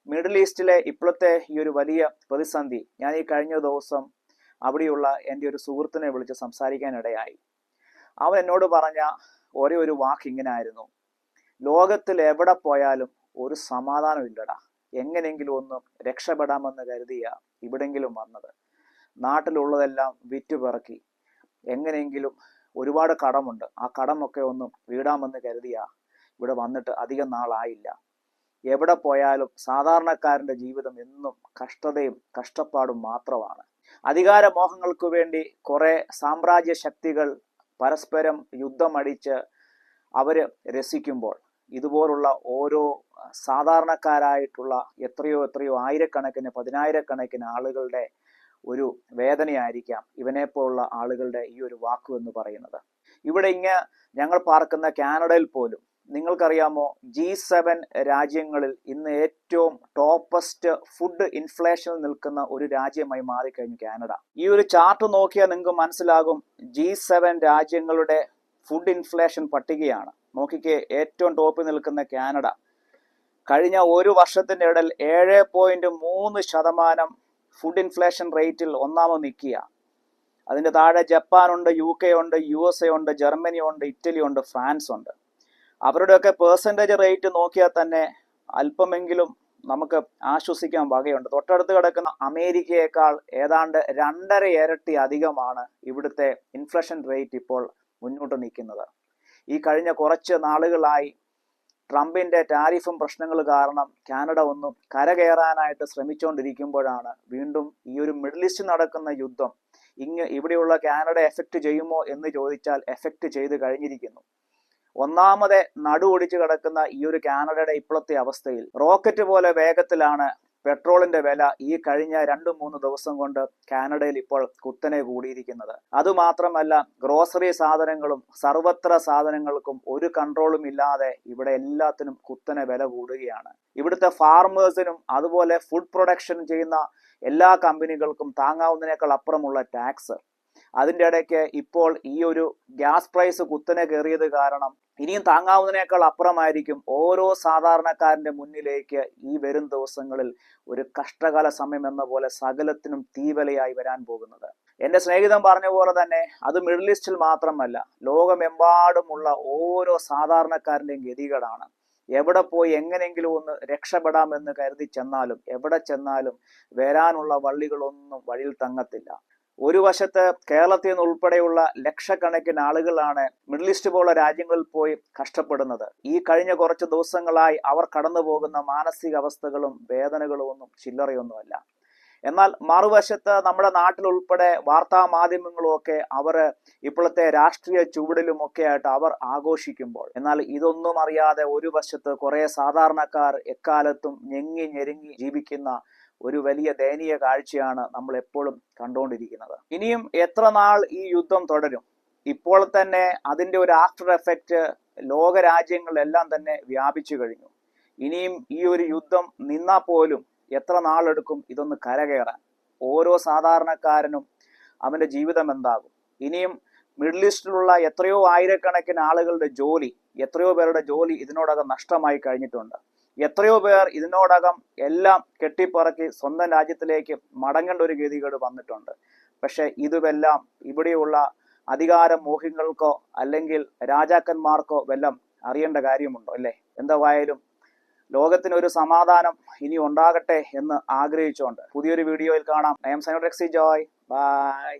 Middle ഈസ്റ്റിലെ ഇപ്പോഴത്തെ ഈ ഒരു വലിയ പ്രതിസന്ധി ഞാൻ ഈ കഴിഞ്ഞ ദിവസം അവിടെയുള്ള എൻ്റെ ഒരു സുഹൃത്തിനെ വിളിച്ച് സംസാരിക്കാനിടയായി. അവൻ എന്നോട് പറഞ്ഞ ഒരേ ഒരു വാക്ക് ഇങ്ങനെ ആയിരുന്നു: ലോകത്തിൽ എവിടെ പോയാലും ഒരു സമാധാനം ഇല്ലടാ, എങ്ങനെയെങ്കിലും ഒന്ന് രക്ഷപ്പെടാമെന്ന് കരുതിയ ഇവിടെങ്കിലും വന്നത്. നാട്ടിലുള്ളതെല്ലാം വിറ്റുപിറക്കി എങ്ങനെയെങ്കിലും ഒരുപാട് കടമുണ്ട്, ആ കടമൊക്കെ ഒന്ന് വീടാമെന്ന് കരുതിയ ഇവിടെ വന്നിട്ട് അധികം നാളായില്ല. എവിടെ പോയാലും സാധാരണക്കാരൻ്റെ ജീവിതം എന്നും കഷ്ടതയും കഷ്ടപ്പാടും മാത്രമാണ്. അധികാരമോഹങ്ങൾക്ക് വേണ്ടി കുറെ സാമ്രാജ്യ ശക്തികൾ പരസ്പരം യുദ്ധമടിച്ച് അവര് രസിക്കുമ്പോൾ ഇതുപോലുള്ള ഓരോ സാധാരണക്കാരായിട്ടുള്ള എത്രയോ ആയിരക്കണക്കിന് പതിനായിരക്കണക്കിന് ആളുകളുടെ ഒരു വേദനയായിരിക്കാം ഇവനെപ്പോലുള്ള ആളുകളുടെ ഈ ഒരു വാക്കു എന്ന് പറയുന്നത്. ഇവിടെ ഞങ്ങൾ പാർക്കുന്ന കാനഡയിൽ പോലും നിങ്ങൾക്കറിയാമോ, G7 രാജ്യങ്ങളിൽ ഇന്ന് ഏറ്റവും ടോപ്പസ്റ്റ് ഫുഡ് ഇൻഫ്ലേഷനിൽ നിൽക്കുന്ന ഒരു രാജ്യമായി മാറിക്കഴിഞ്ഞു കാനഡ. ഈ ഒരു ചാർട്ട് നോക്കിയാൽ നിങ്ങൾക്ക് മനസ്സിലാകും G7 രാജ്യങ്ങളുടെ ഫുഡ് ഇൻഫ്ലേഷൻ പട്ടികയാണ്. നോക്കിക്കേ, ഏറ്റവും ടോപ്പിൽ നിൽക്കുന്ന കാനഡ കഴിഞ്ഞ ഒരു വർഷത്തിന്റെ ഇടയിൽ 7.3% ഫുഡ് ഇൻഫ്ലേഷൻ റേറ്റിൽ ഒന്നാമത് നിൽക്കുക. അതിൻ്റെ താഴെ ജപ്പാനുണ്ട്, UK ഉണ്ട്, USA ഉണ്ട്, ജർമ്മനി ഉണ്ട്, ഇറ്റലി ഉണ്ട്, ഫ്രാൻസ് ഉണ്ട്. അവരുടെയൊക്കെ പെർസെൻറ്റേജ് റേറ്റ് നോക്കിയാൽ തന്നെ അല്പമെങ്കിലും നമുക്ക് ആശ്വസിക്കാൻ വകയുണ്ട്. തൊട്ടടുത്ത് കിടക്കുന്ന അമേരിക്കയേക്കാൾ ഏതാണ്ട് 2.5 ഇരട്ടി അധികമാണ് ഇവിടുത്തെ ഇൻഫ്ലേഷൻ റേറ്റ് ഇപ്പോൾ മുന്നോട്ട് നിൽക്കുന്നത്. ഈ കഴിഞ്ഞ കുറച്ച് നാളുകളായി ട്രംപിന്റെ ടാരിഫും പ്രശ്നങ്ങൾ കാരണം കാനഡ ഒന്നും കരകയറാനായിട്ട് ശ്രമിച്ചുകൊണ്ടിരിക്കുമ്പോഴാണ് വീണ്ടും ഈ ഒരു മിഡിൽ ഈസ്റ്റ് നടക്കുന്ന യുദ്ധം ഇവിടെയുള്ള കാനഡ എഫക്റ്റ് ചെയ്യുമോ എന്ന് ചോദിച്ചാൽ എഫക്റ്റ് ചെയ്ത് കഴിഞ്ഞിരിക്കുന്നു. ഒന്നാമതെ നടുവൊടിച്ച് കിടക്കുന്ന ഈ ഒരു കാനഡയുടെ ഇപ്പോഴത്തെ അവസ്ഥയിൽ റോക്കറ്റ് പോലെ വേഗത്തിലാണ് പെട്രോളിന്റെ വില ഈ കഴിഞ്ഞ 2-3 ദിവസം കൊണ്ട് കാനഡയിൽ ഇപ്പോൾ കുത്തനെ കൂടിയിരിക്കുന്നത്. അതുമാത്രമല്ല, ഗ്രോസറി സാധനങ്ങളും സർവത്ര സാധനങ്ങൾക്കും ഒരു കൺട്രോളും ഇല്ലാതെ ഇവിടെ എല്ലാത്തിനും കുത്തനെ വില കൂടുകയാണ്. ഇവിടുത്തെ ഫാർമേഴ്സിനും അതുപോലെ ഫുഡ് പ്രൊഡക്ഷൻ ചെയ്യുന്ന എല്ലാ കമ്പനികൾക്കും താങ്ങാവുന്നതിനേക്കാൾ അപ്പുറമുള്ള ടാക്സ്. അതിൻ്റെ ഇടയ്ക്ക് ഇപ്പോൾ ഈ ഒരു ഗ്യാസ് പ്രൈസ് കുത്തനെ കയറിയത് കാരണം ഇനിയും താങ്ങാവുന്നതിനേക്കാൾ അപ്പുറമായിരിക്കും ഓരോ സാധാരണക്കാരന്റെ മുന്നിലേക്ക് ഈ വരും ദിവസങ്ങളിൽ ഒരു കഷ്ടകാല സമയം എന്ന പോലെ സകലത്തിനും തീവലയായി വരാൻ പോകുന്നത്. എൻ്റെ സ്നേഹിതൻ പറഞ്ഞ പോലെ തന്നെ അത് മിഡിൽ ഈസ്റ്റിൽ മാത്രമല്ല, ലോകമെമ്പാടുമുള്ള ഓരോ സാധാരണക്കാരൻ്റെയും ഗതികേടാണ്. എവിടെ പോയി എങ്ങനെയെങ്കിലും ഒന്ന് രക്ഷപ്പെടാമെന്ന് കരുതി ചെന്നാലും എവിടെ ചെന്നാലും വരാനുള്ള വള്ളികളൊന്നും വഴിയിൽ തങ്ങത്തില്ല. ഒരു വശത്ത് കേരളത്തിൽ നിന്ന് ഉൾപ്പെടെയുള്ള ലക്ഷക്കണക്കിന് ആളുകളാണ് മിഡിൽ ഈസ്റ്റ് പോലുള്ള രാജ്യങ്ങളിൽ പോയി കഷ്ടപ്പെടുന്നത്. ഈ കഴിഞ്ഞ കുറച്ച് ദിവസങ്ങളായി അവർ കടന്നു പോകുന്ന മാനസികാവസ്ഥകളും വേദനകളും ഒന്നും ചില്ലറയൊന്നുമല്ല. എന്നാൽ മറുവശത്ത് നമ്മുടെ നാട്ടിലുൾപ്പെടെ വാർത്താ മാധ്യമങ്ങളും ഒക്കെ അവർ ഇപ്പോഴത്തെ രാഷ്ട്രീയ ചുവടിലും ഒക്കെ ആയിട്ട് അവർ ആഘോഷിക്കുമ്പോൾ, എന്നാൽ ഇതൊന്നും അറിയാതെ ഒരു വശത്ത് കുറെ സാധാരണക്കാർ എക്കാലത്തും ഞെങ്ങി ഞെരുങ്ങി ജീവിക്കുന്ന ഒരു വലിയ ദയനീയ കാഴ്ചയാണ് നമ്മൾ എപ്പോഴും കണ്ടുകൊണ്ടിരിക്കുന്നത്. ഇനിയും എത്ര നാൾ ഈ യുദ്ധം തുടരും? ഇപ്പോൾ തന്നെ അതിൻ്റെ ഒരു ആഫ്റ്റർ എഫക്റ്റ് ലോകരാജ്യങ്ങളിലെല്ലാം തന്നെ വ്യാപിച്ചു കഴിഞ്ഞു. ഇനിയും ഈ ഒരു യുദ്ധം നിന്നാൽ പോലും എത്ര നാളെടുക്കും ഇതൊന്ന് കരകയറാൻ? ഓരോ സാധാരണക്കാരനും അവൻ്റെ ജീവിതം എന്താകും? ഇനിയും മിഡിൽ ഈസ്റ്റിലുള്ള എത്രയോ ആയിരക്കണക്കിന് ആളുകളുടെ ജോലി, എത്രയോ പേരുടെ ജോലി ഇതിനോടകം നഷ്ടമായി കഴിഞ്ഞിട്ടുണ്ട്. എത്രയോ പേർ ഇതിനോടകം എല്ലാം കെട്ടിപ്പറക്കി സ്വന്തം രാജ്യത്തിലേക്ക് മടങ്ങേണ്ട ഒരു ഗതികേട് വന്നിട്ടുണ്ട്. പക്ഷെ ഇതുമെല്ലാം ഇവിടെയുള്ള അധികാരമോഹികൾക്കോ അല്ലെങ്കിൽ രാജാക്കന്മാർക്കോ വല്ലം അറിയേണ്ട കാര്യമുണ്ടോ? അല്ലേ? എന്തായാലും ലോകത്തിനൊരു സമാധാനം ഇനി ഉണ്ടാകട്ടെ എന്ന് ആഗ്രഹിച്ചുകൊണ്ട് പുതിയൊരു വീഡിയോയിൽ കാണാം. I am Sainod Rexy Joy. By.